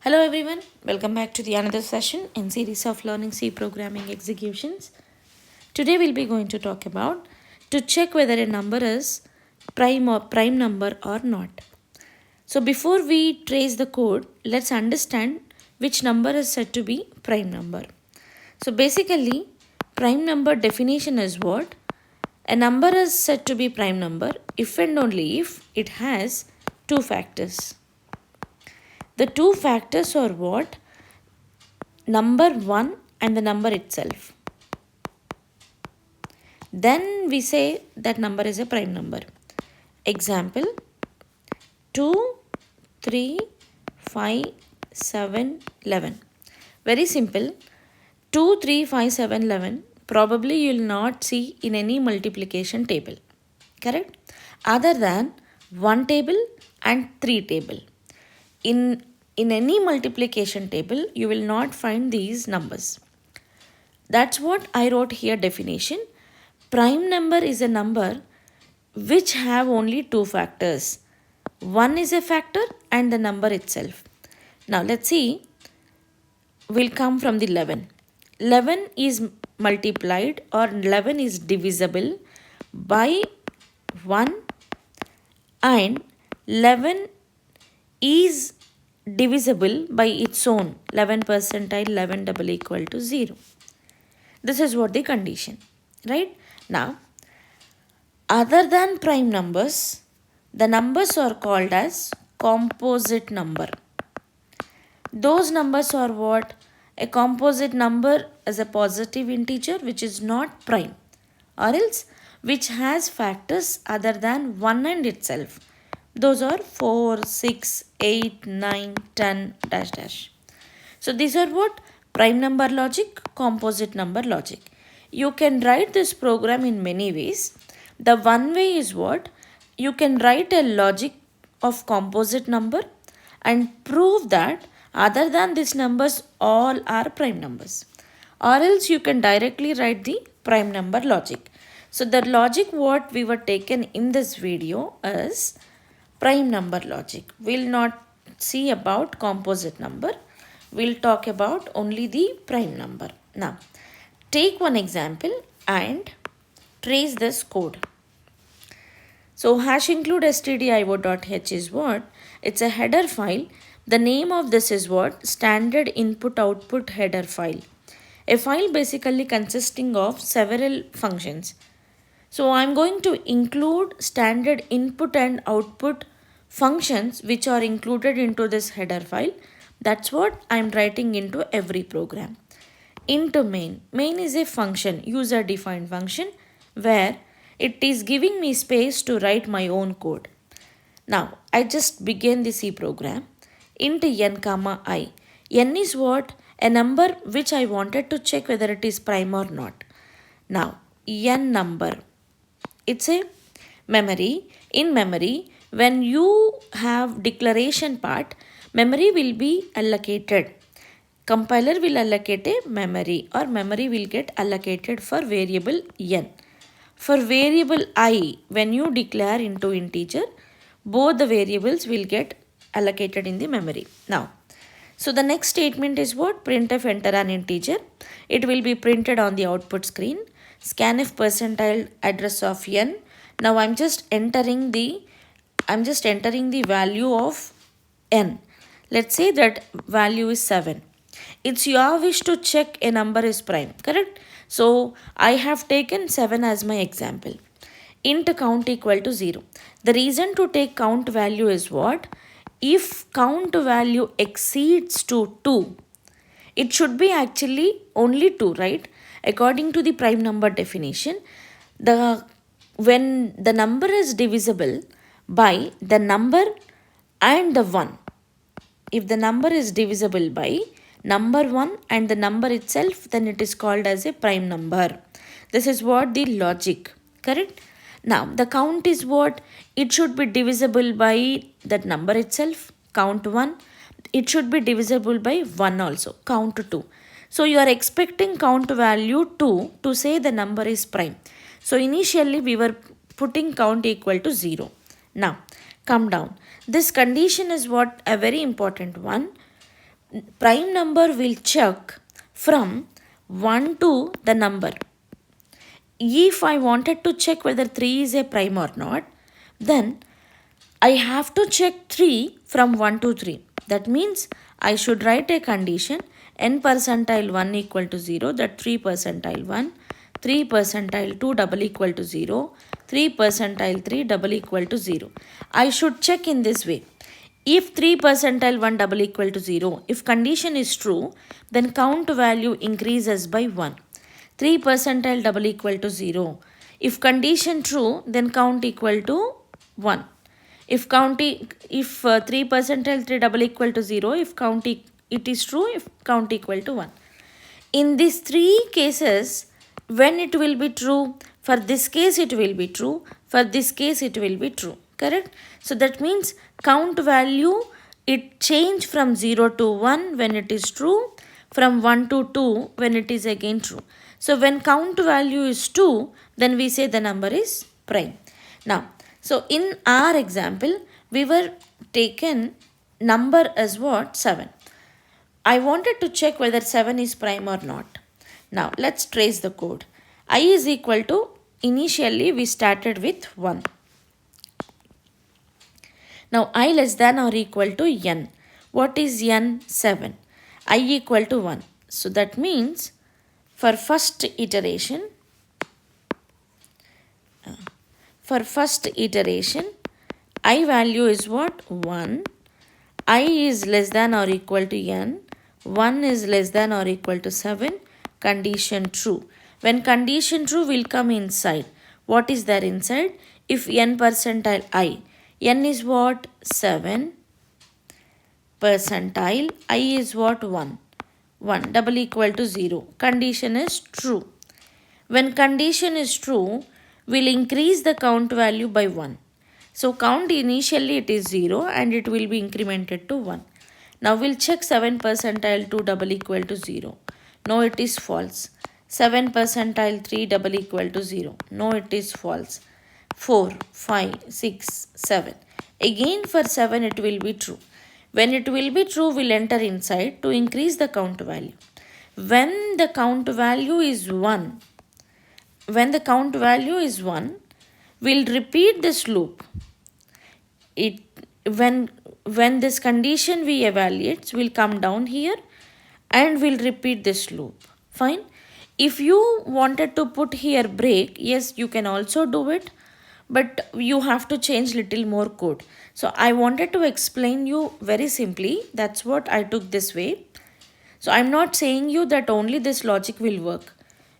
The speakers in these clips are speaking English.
Hello everyone, welcome back to the another session in series of learning C programming executions. Today we'll be going to talk about to check whether a number is prime number or not. So before we trace the code, let's understand which number is said to be prime number. So basically, prime number definition is what? A number is said to be prime number if and only if it has two factors. The two factors are what? Number 1 and the number itself. Then we say that number is a prime number. Example 2, 3, 5, 7, 11. Very simple. 2, 3, 5, 7, 11 probably you will not see in any multiplication table. Correct? Other than 1 table and 3 table. In any multiplication table, you will not find these numbers. That's what I wrote here definition. Prime number is a number which have only two factors. One is a factor and the number itself. Now let's see. We'll come from the 11. 11 is multiplied or 11 is divisible by 1 and 11 is divisible by its own 11 percentile 11 double equal to 0. This is what the condition, right? Now, other than prime numbers, the numbers are called as composite number. Those numbers are what? A composite number is a positive integer which is not prime or else which has factors other than 1 and itself. Those are 4, 6, 8, 9, 10, dash dash. So these are what? Prime number logic, composite number logic. You can write this program in many ways. The one way is what? You can write a logic of composite number and prove that other than these numbers all are prime numbers. Or else you can directly write the prime number logic. So the logic what we were taken in this video is prime number logic. We'll not see about composite number. We'll talk about only the prime number. Now, take one example and trace this code. So, hash include stdio.h is what? It's a header file. The name of this is what? Standard input output header file. A file basically consisting of several functions. So I'm going to include standard input and output functions which are included into this header file. That's what I'm writing into every program. Into main. Main is a function, user defined function where it is giving me space to write my own code. Now I just begin the C program. Into n comma I. N is what? A number which I wanted to check whether it is prime or not. Now n number. It's a memory. In memory, when you have declaration part, memory will be allocated. Compiler will allocate a memory or memory will get allocated for variable n. For variable I, when you declare into integer, both the variables will get allocated in the memory. Now, so the next statement is what? Printf enter an integer. It will be printed on the output screen. Scanf percentile address of n. Now I'm just entering the value of n. Let's say that value is 7. It's your wish to check a number is prime, correct? So I have taken 7 as my example. Int count equal to 0. The reason to take count value is what? If count value exceeds to 2, it should be actually only 2, right? According to the prime number definition, when the number is divisible by the number and the 1, if the number is divisible by number 1 and the number itself, then it is called as a prime number. This is what the logic, correct? Now, the count is what? It should be divisible by that number itself, count 1. It should be divisible by 1 also, count 2. So, you are expecting count value 2 to say the number is prime. So, initially we were putting count equal to 0. Now, come down. This condition is what? A very important one. prime number will check from 1 to the number. If I wanted to check whether 3 is a prime or not, then I have to check 3 from 1 to 3. That means I should write a condition n percentile 1 equal to 0, that 3 percentile 1, 3 percentile 2 double equal to 0, 3 percentile 3 double equal to 0. I should check in this way. If 3 percentile 1 double equal to 0, if condition is true, then count value increases by 1. 3 percentile double equal to 0. If condition true, then count equal to 1. If 3 percentile 3 double equal to 0, if it is true, if count equal to 1. In these three cases, when it will be true, for this case it will be true, for this case it will be true, correct? So that means count value, it change from 0 to 1 when it is true, from 1 to 2 when it is again true. So when count value is 2, then we say the number is prime. Now, so in our example, we were taken number as what? 7. I wanted to check whether 7 is prime or not. Now let's trace the code. I is equal to, initially we started with 1. Now I less than or equal to n. What is n? 7. I equal to 1. So that means for first iteration, I value is what? 1. I is less than or equal to n. 1 is less than or equal to 7. Condition true. When condition true will come inside. What is there inside? If n percentile I. N is what? 7. Percentile. I is what? 1. 1 double equal to 0. Condition is true. When condition is true, we'll increase the count value by 1. So count initially it is 0 and it will be incremented to 1. Now we'll check 7 percentile 2 double equal to 0. No, it is false. 7 percentile 3 double equal to 0. No, it is false. 4, 5, 6, 7. Again for 7 it will be true. When it will be true, we'll enter inside to increase the count value. When the count value is 1, we'll repeat this loop. When this condition we evaluate, we'll come down here and we'll repeat this loop. Fine. If you wanted to put here break, yes, you can also do it, but you have to change little more code. So I wanted to explain you very simply. That's what I took this way. So I'm not saying you that only this logic will work.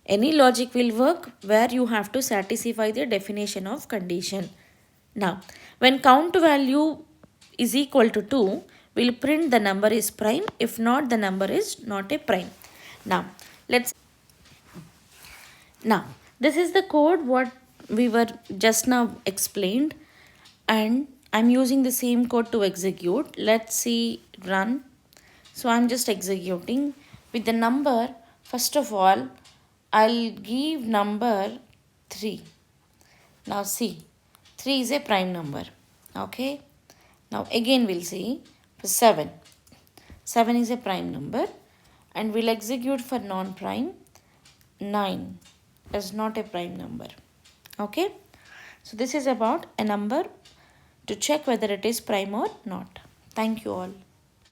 Any logic will work where you have to satisfy the definition of condition. Now, when count value is equal to 2, we'll print the number is prime. If not, the number is not a prime. Now, this is the code what we were just now explained, and I'm using the same code to execute. Let's see, run. So I'm just executing with the number. First of all, I'll give number 3. Now see, 3 is a prime number. Okay. Now again we'll see for 7. 7 is a prime number, and we'll execute for non-prime. 9 is not a prime number. Okay. So this is about a number to check whether it is prime or not. Thank you all.